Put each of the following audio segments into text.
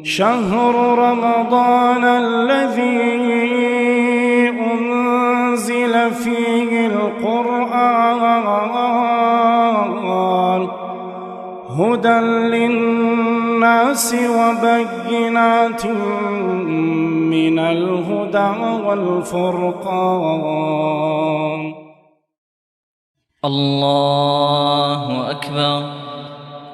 شهر رمضان الذي أنزل فيه القرآن هدى للناس وبينات من الهدى والفرقان. الله أكبر.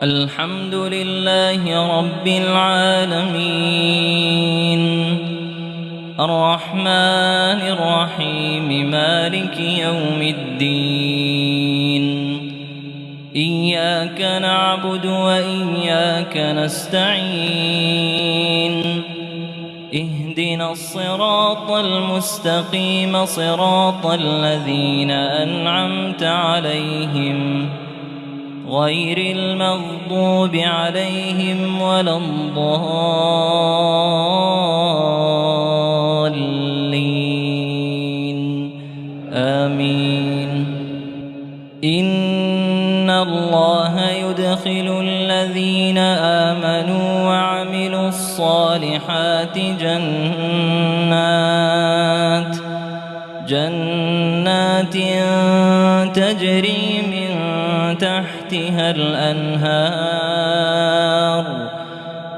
الحمد لله رب العالمين الرحمن الرحيم مالك يوم الدين. إياك نعبد وإياك نستعين. اهدنا الصراط المستقيم صراط الذين أنعمت عليهم غير المغضوب عليهم ولا الضالين. آمين. إن الله يدخل الذين آمنوا وعملوا الصالحات جنات تجري من تحتها الأنهار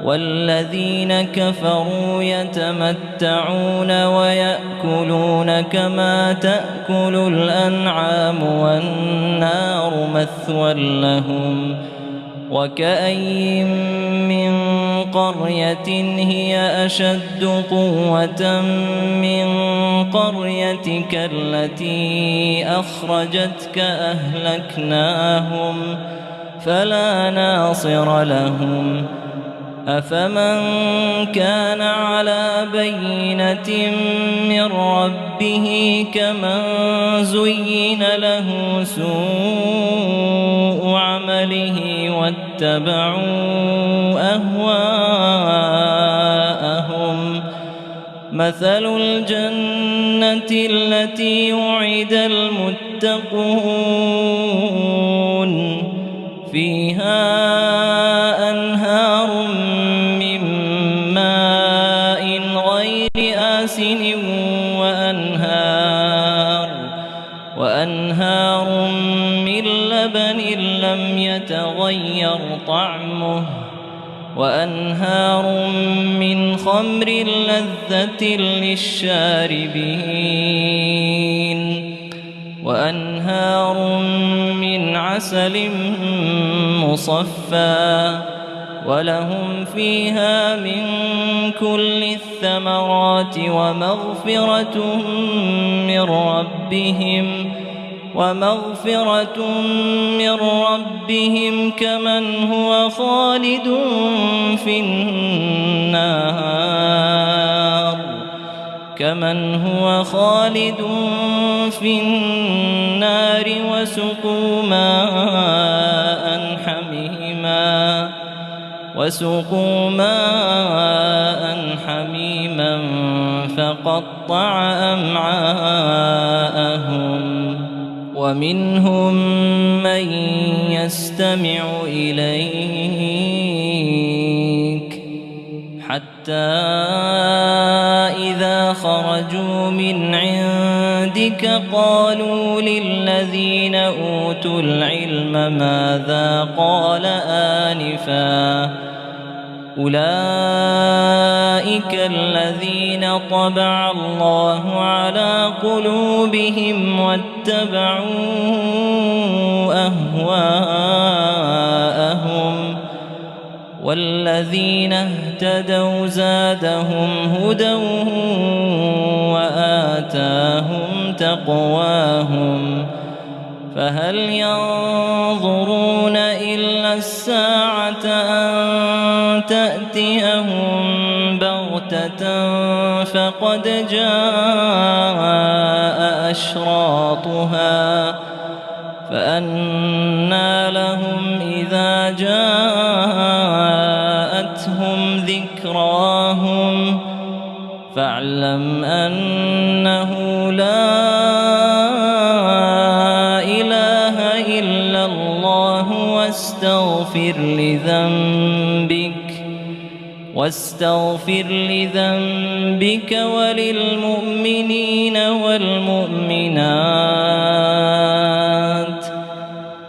والذين كفروا يتمتعون ويأكلون كما تأكل الأنعام والنار مثوى لهم. وكأين من قرية هي أشد قوة من قريتك التي أخرجتك أهلكناهم فلا ناصر لهم. أفمن كان على بينة من ربه كمن زين له سوء عمله واتبعوا أهواءهم. مثل الجنة التي وعد المتقون فيها أنهار من ماء غير آسن وأنهار من لبن لم يتغير طعمه وأنهار من خمر لذة للشاربين وأنهار من عسل مصفى ولهم فيها من كل الثمرات ومغفرة من ربهم كمن هو خالد في النار وسقوا ماء حميما فقطع أمعاءهم. ومنهم من يستمع إليك حتى إذا خرجوا من عندك قالوا للذين أوتوا العلم ماذا قال آنفا أولئك الذين طبع الله على قلوبهم واتبعوا أهواءهم والذين اهتدوا زادهم هدى وآتاهم تقواهم. فهل ينظرون إلا الساعة أن تأتيهم بغتة فقد جاء أشراطها فأنى لهم إذا جاءتهم ذكراهم. فاعلم أنه لا إله إلا الله واستغفر لذنبك واستغفر لذنبك وللمؤمنين والمؤمنات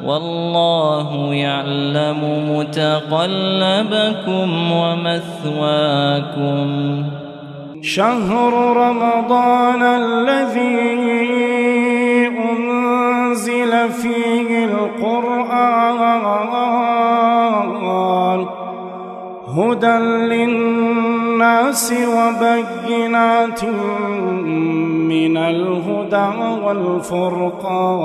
والله يعلم متقلبكم ومثواكم. شهر رمضان الذي أنزل فيه القرآن هدى للناس وبينات من الهدى والفرقان